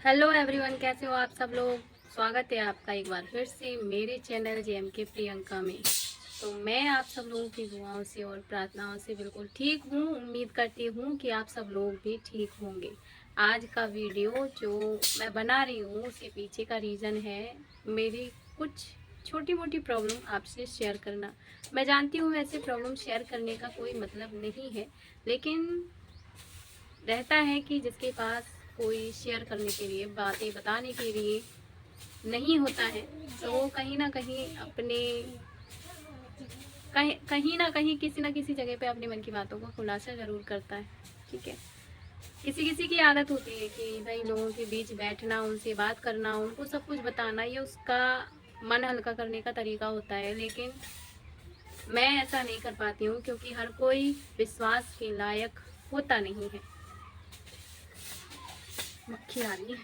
Hello everyone, कैसे हो आप सब लोग। स्वागत है आपका एक बार फिर से मेरे चैनल जेएमके प्रियंका में। तो मैं आप सब लोगों की दुआओं से और प्रार्थनाओं से बिल्कुल ठीक हूँ। उम्मीद करती हूँ कि आप सब लोग भी ठीक होंगे। आज का वीडियो जो मैं बना रही हूँ उसके पीछे का रीज़न है मेरी कुछ छोटी मोटी प्रॉब्लम आपसे शेयर करना। मैं जानती हूँ ऐसे प्रॉब्लम शेयर करने का कोई मतलब नहीं है, लेकिन रहता है कि जिसके पास कोई शेयर करने के लिए, बातें बताने के लिए नहीं होता है, तो वो कहीं ना कहीं अपने कहीं ना कहीं किसी ना किसी जगह पे अपने मन की बातों को खुलासा ज़रूर करता है। ठीक है, किसी किसी की आदत होती है कि भाई लोगों के बीच बैठना, उनसे बात करना, उनको सब कुछ बताना, ये उसका मन हल्का करने का तरीका होता है। लेकिन मैं ऐसा नहीं कर पाती हूँ, क्योंकि हर कोई विश्वास के लायक होता नहीं है। मक्खी आ रही है,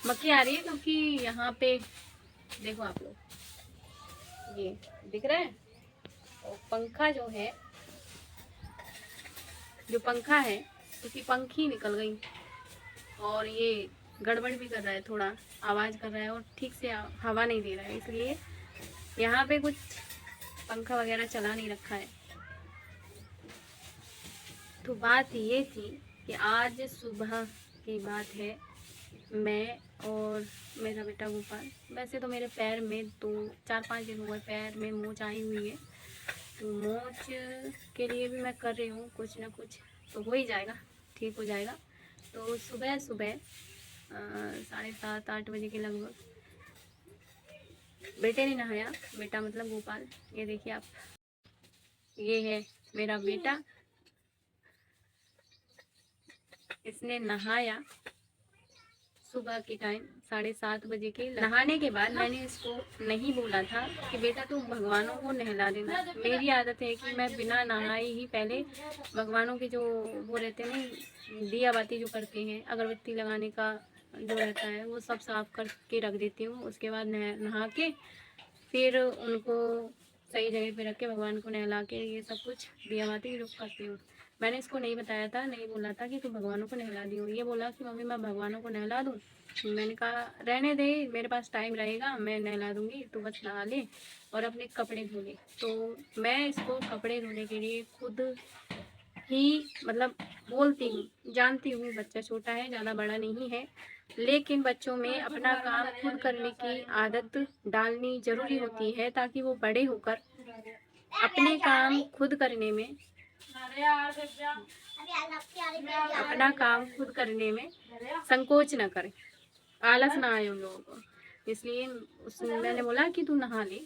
मक्खी आ रही है क्योंकि यहाँ पे देखो आप लोग, ये दिख रहा है। और पंखा जो है, जो पंखा है उसकी पंखी निकल गई और ये गड़बड़ भी कर रहा है, थोड़ा आवाज़ कर रहा है और ठीक से हवा नहीं दे रहा है, इसलिए यहाँ पे कुछ पंखा वगैरह चला नहीं रखा है। तो बात ये थी कि आज सुबह की बात है, मैं और मेरा बेटा गोपाल, वैसे तो मेरे पैर में 2 4 5 दिन हुए पैर में मोच आई हुई है। तो मोच के लिए भी मैं कर रही हूँ कुछ ना कुछ, तो हो ही जाएगा, ठीक हो जाएगा। तो सुबह सुबह 7:30 8 बजे के लगभग बेटे ने नहाया। बेटा मतलब गोपाल, ये देखिए आप, ये है मेरा बेटा। इसने नहाया सुबह के टाइम 7:30 बजे के। नहाने के बाद मैंने इसको नहीं बोला था कि बेटा तुम भगवानों को नहला देना। मेरी आदत है कि मैं बिना नहाए ही पहले भगवानों के जो वो रहते हैं ना, दिया बाती जो करते हैं, अगरबत्ती लगाने का जो रहता है, वो सब साफ करके रख देती हूँ। उसके बाद नहा के फिर उनको सही जगह पे रख के भगवान को नहला के ये सब कुछ दिया बाती जो करती हूँ। मैंने इसको नहीं बताया था, नहीं बोला था कि तू भगवानों को नहला दी हो। ये बोला कि मम्मी मैं भगवानों को नहला दूँ। मैंने कहा रहने दे, मेरे पास टाइम रहेगा, मैं नहला दूँगी, तू बस नहा ले और अपने कपड़े धो ले। तो मैं इसको कपड़े धोने के लिए खुद ही मतलब बोलती हूँ। जानती हूँ बच्चा छोटा है, ज़्यादा बड़ा नहीं है, लेकिन बच्चों में अपना काम खुद करने की आदत डालनी ज़रूरी होती है, ताकि वो बड़े होकर अपने काम खुद करने में, अपना काम खुद करने में संकोच न करें, आलस ना आए उन लोगों को। इसलिए मैंने बोला कि तू नहा ले।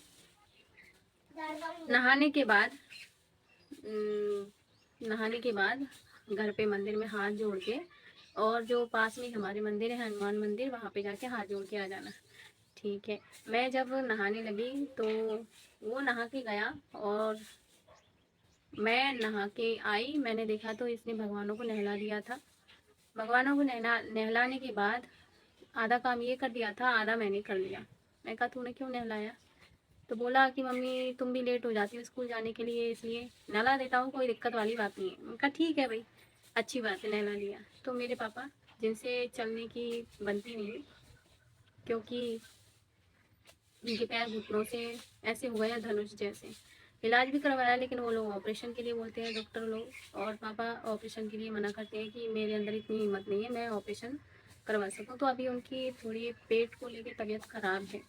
नहाने के बाद नहाने के बाद घर पे मंदिर में हाथ जोड़ के, और जो पास में हमारे मंदिर है हनुमान मंदिर, वहाँ पे जाके हाथ जोड़ के आ जाना। ठीक है। मैं जब नहाने लगी तो वो नहा के गया और मैं नहा के आई। मैंने देखा तो इसने भगवानों को नहला दिया था। भगवानों को नहलाने के बाद आधा काम ये कर दिया था, आधा मैंने कर लिया। मैं कहा तूने क्यों नहलाया? तो बोला कि मम्मी तुम भी लेट हो जाती हो स्कूल जाने के लिए, इसलिए नहला देता हूँ, कोई दिक्कत वाली बात नहीं है। मैंने कहा ठीक है भाई, अच्छी बात है, नहला लिया। तो मेरे पापा, जिनसे चलने की बनती नहीं, क्योंकि उनके पैर घुटनों से ऐसे हो गए धनुष जैसे, इलाज भी करवाया, लेकिन वो लोग ऑपरेशन के लिए बोलते हैं डॉक्टर लोग, और पापा ऑपरेशन के लिए मना करते हैं कि मेरे अंदर इतनी हिम्मत नहीं है मैं ऑपरेशन करवा सकूँ। तो अभी उनकी थोड़ी पेट को लेकर तबीयत खराब है,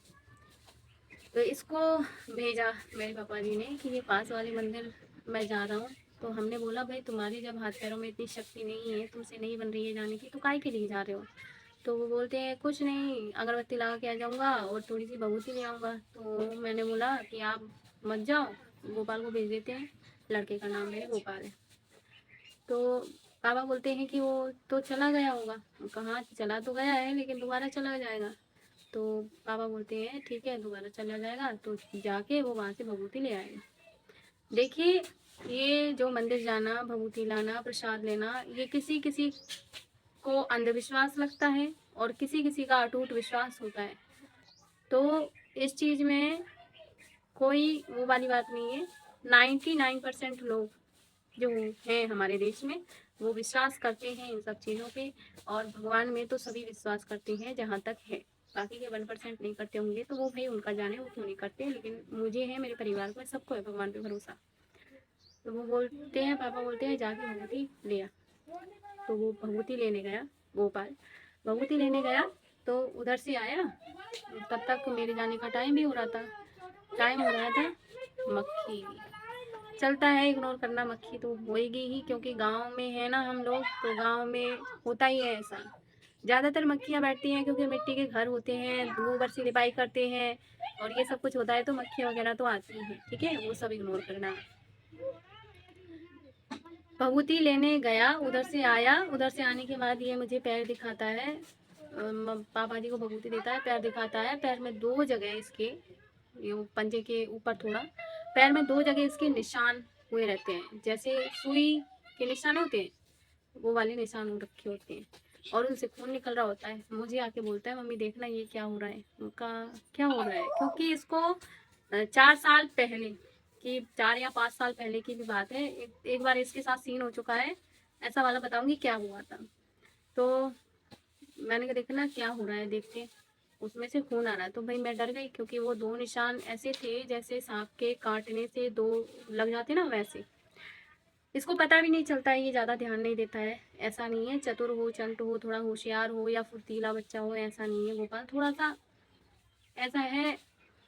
तो इसको भेजा मेरे पापा जी ने कि ये पास वाले मंदिर मैं जा रहा हूँ। तो हमने बोला भाई तुम्हारी जब हाथ पैरों में इतनी शक्ति नहीं है, तुमसे नहीं बन रही है जाने की, तो काहे के लिए जा रहे हो? तो वो बोलते हैं कुछ नहीं, अगरबत्ती लगा के आ जाऊँगा और थोड़ी सी भभूति ले आऊँगा। तो मैंने बोला कि आप मत जाओ, गोपाल को भेज देते हैं, लड़के का नाम मेरे गोपाल है। तो पापा बोलते हैं कि वो तो चला गया होगा। कहाँ चला तो गया है, लेकिन दोबारा चला जाएगा। तो पापा बोलते हैं ठीक है दोबारा चला जाएगा, तो जाके वो वहाँ से भभूति ले आएगा। देखिए, ये जो मंदिर जाना, भभूति लाना, प्रसाद लेना, ये किसी किसी को अंधविश्वास लगता है और किसी किसी का अटूट विश्वास होता है। तो इस चीज़ में कोई वो वाली बात नहीं है। 99% लोग जो हैं हमारे देश में, वो विश्वास करते हैं इन सब चीज़ों पे, और भगवान में तो सभी विश्वास करते हैं जहाँ तक है। बाकी के 1% नहीं करते होंगे तो वो भाई उनका जाने, वो क्यों नहीं करते, लेकिन मुझे है, मेरे परिवार को, सबको है भगवान पे भरोसा। तो वो बोलते हैं, पापा बोलते हैं जाके भगवती ले आ। तो वो भगवती लेने गया, गोपाल भगवती लेने गया। तो उधर से आया, तब तक मेरे जाने का टाइम भी हो रहा था। टाइम हो रहा था, मक्खी चलता है, इग्नोर करना, मक्खी तो होएगी ही, क्योंकि गांव में है ना हम लोग, तो गांव में होता ही है ऐसा। ज़्यादातर मक्खियाँ बैठती हैं क्योंकि मिट्टी के घर होते हैं, गोबर से लिपाई करते हैं और ये सब कुछ होता है, तो मक्खियाँ वगैरह तो आती हैं, ठीक है, वो सब इग्नोर करना। भभूति लेने गया, उधर से आया, उधर से आने के बाद ये मुझे पैर दिखाता है, पापा जी को भभूति देता है, पैर दिखाता है। पैर में 2 जगह इसके, ये पंजे के ऊपर थोड़ा, पैर में 2 जगह इसके निशान हुए रहते हैं, जैसे सुई के निशान होते हैं, वो वाले निशान हो रखे होते हैं, और उनसे खून निकल रहा होता है। मुझे आके बोलता है मम्मी देखना ये क्या हो रहा है। उनका क्या हो रहा है, क्योंकि इसको 4 साल पहले की, 4 या 5 साल पहले की भी बात है, एक बार इसके साथ सीन हो चुका है ऐसा वाला, बताऊंगी क्या हुआ था। तो मैंने कहा देखना क्या हो रहा है, देखते, उसमें से खून आ रहा है। तो भाई मैं डर गई, क्योंकि वो 2 निशान ऐसे थे जैसे सांप के काटने से 2 लग जाते ना, वैसे। इसको पता भी नहीं चलता है, ये ज़्यादा ध्यान नहीं देता है, ऐसा नहीं है। चतुर हो, चंट हो, थोड़ा होशियार हो या फुर्तीला बच्चा हो, ऐसा नहीं है गोपाल, थोड़ा सा ऐसा है,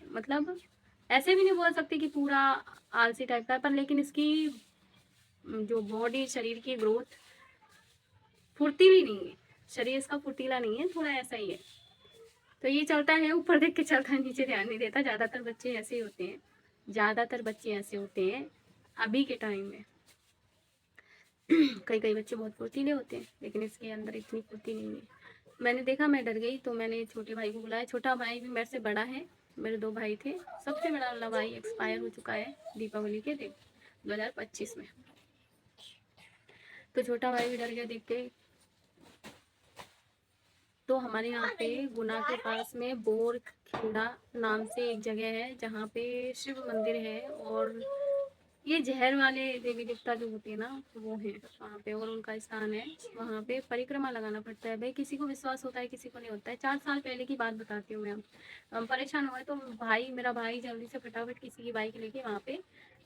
मतलब ऐसे भी नहीं बोल सकती कि पूरा आलसी टाइप का है, पर लेकिन इसकी जो बॉडी, शरीर की ग्रोथ फुर्तीली नहीं है, शरीर इसका फुर्तीला नहीं है, थोड़ा ऐसा ही है। तो ये चलता है, ऊपर देख के चलता है, नीचे ध्यान नहीं देता। ज़्यादातर बच्चे ऐसे ही होते हैं, ज़्यादातर बच्चे ऐसे होते हैं अभी के टाइम में। कई कई बच्चे बहुत फुर्तीले होते हैं, लेकिन इसके अंदर इतनी फुर्ती नहीं है। मैंने देखा, मैं डर गई, तो मैंने छोटे भाई को बुलाया। छोटा भाई भी मेरे से बड़ा है, मेरे 2 भाई थे, सबसे बड़ा वाला भाई एक्सपायर हो चुका है दीपावली के दिन 2025 में। तो छोटा भाई भी डर गया देख के। तो हमारे यहाँ पे गुना के पास में बोरखेड़ा नाम से एक जगह है, जहाँ पे शिव मंदिर है, और ये जहर वाले देवी देवता जो होते हैं ना, वो हैं वहाँ पे, और उनका स्थान है। वहाँ पे परिक्रमा लगाना पड़ता है भाई, किसी को विश्वास होता है, किसी को नहीं होता है। 4 साल पहले की बात बताती हूँ मैं। हम परेशान हुए, तो मेरा भाई जल्दी से फटाफट किसी की बाइक लेके वहाँ पे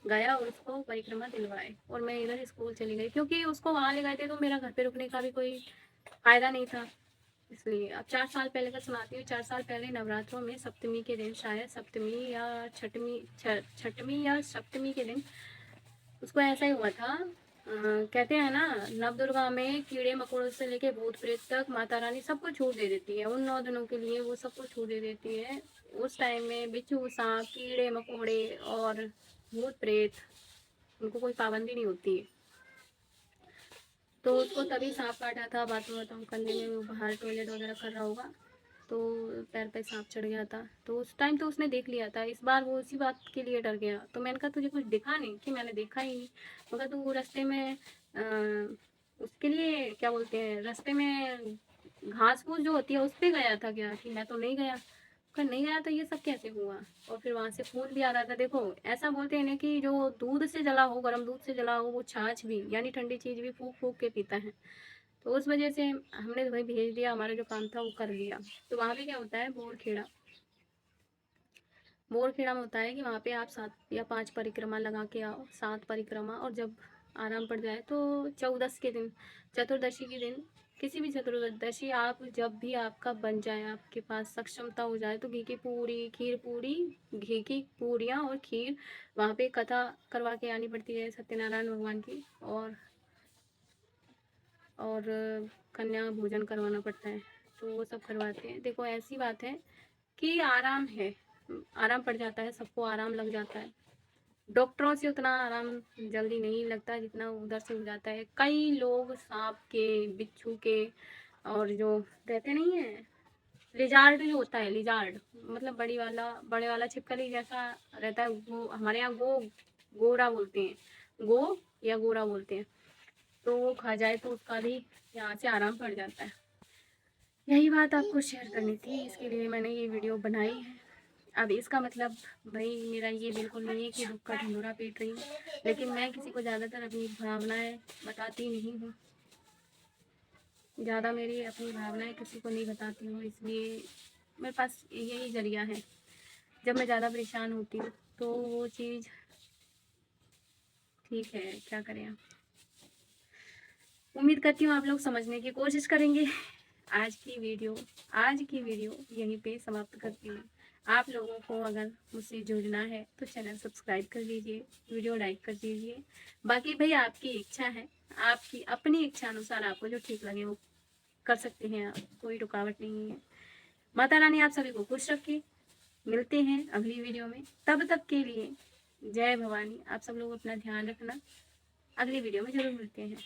गया और उसको परिक्रमा दिलवाए, और मैं इधर स्कूल चली गई, क्योंकि उसको वहाँ ले गए थे तो मेरा घर पे रुकने का भी कोई फायदा नहीं था। इसलिए अब 4 साल पहले का सुनाती हूँ। 4 साल पहले नवरात्रों में सप्तमी के दिन, शायद सप्तमी या छठवीं या सप्तमी के दिन, उसको ऐसा ही हुआ था। कहते हैं ना, नवदुर्गा में कीड़े मकोड़ों से लेके भूत प्रेत तक माता रानी सबको छूट दे देती है, उन 9 दिनों के लिए वो सबको छूट दे देती है। उस टाइम में बिच्छू, सांप, कीड़े मकोड़े और भूत प्रेत, उनको कोई पाबंदी नहीं होती है। तो उसको तभी सांप काटा था, बाथरूम वाथरूम करने में, वो बाहर टॉयलेट वगैरह कर रहा होगा, तो पैर पे सांप चढ़ गया था। तो उस टाइम तो उसने देख लिया था, इस बार वो उसी बात के लिए डर गया। तो मैंने कहा तुझे कुछ दिखा नहीं, कि मैंने देखा ही नहीं। मगर तू रास्ते में उसके लिए क्या बोलते हैं, रास्ते में घास फूस जो होती है उस पर गया था क्या, कि मैं तो नहीं गया। अगर नहीं गया तो ये सब कैसे हुआ। और फिर वहां से खून भी आ रहा था। देखो, ऐसा बोलते हैं ना कि जो दूध से जला हो, गर्म दूध से जला हो, वो छाछ भी, यानी ठंडी चीज भी फूक फूक के पीता है। तो उस वजह से हमने तो भाई भेज दिया, हमारा जो काम था वो कर लिया। तो वहाँ पे क्या होता है, बोरखेड़ा में होता है कि वहाँ पे आप 7 या 5 परिक्रमा लगा के आओ, 7 परिक्रमा, और जब आराम पड़ जाए तो 14 के दिन, चतुर्दशी के दिन, किसी भी चतुर्दशी, आप जब भी आपका बन जाए, आपके पास सक्षमता हो जाए, तो घी की पूरी, खीर पूरी, घी की पूरियाँ और खीर, वहाँ पे कथा करवा के आनी पड़ती है सत्यनारायण भगवान की, और कन्या भोजन करवाना पड़ता है। तो वो सब करवाते हैं। देखो ऐसी बात है कि आराम है, आराम पड़ जाता है, सबको आराम लग जाता है। डॉक्टरों से उतना आराम जल्दी नहीं लगता जितना उधर से हो जाता है। कई लोग सांप के, बिच्छू के, और जो रहते नहीं है, लिजार्ड जो होता है, लिजार्ड मतलब बड़े वाला छिपकली जैसा रहता है, वो हमारे यहाँ गोरा बोलते हैं, गो या गोरा बोलते हैं। तो वो खा जाए तो उसका भी यहाँ से आराम पड़ जाता है। यही बात आपको शेयर करनी थी, इसके लिए मैंने ये वीडियो बनाई है। अब इसका मतलब भाई मेरा ये बिल्कुल नहीं है कि दुख का ढिंढोरा पीट रही हूँ, लेकिन मैं किसी को ज़्यादातर अपनी भावनाएं बताती नहीं हूँ। ज़्यादा मेरी अपनी भावनाएँ किसी को नहीं बताती हूँ, इसलिए मेरे पास यही ज़रिया है। जब मैं ज़्यादा परेशान होती हूँ तो वो चीज़ ठीक है, क्या करें अब। उम्मीद करती हूँ आप लोग समझने की कोशिश करेंगे। आज की वीडियो यहीं पे समाप्त करती हूँ। आप लोगों को अगर मुझसे जुड़ना है तो चैनल सब्सक्राइब कर लीजिए, वीडियो लाइक कर दीजिए। बाकी भई आपकी इच्छा है, आपकी अपनी इच्छा अनुसार आपको जो ठीक लगे वो कर सकते हैं आप, कोई रुकावट नहीं है। माता रानी आप सभी को खुश रखे। मिलते हैं अगली वीडियो में, तब तक के लिए जय भवानी। आप सब लोग अपना ध्यान रखना। अगली वीडियो में ज़रूर मिलते हैं।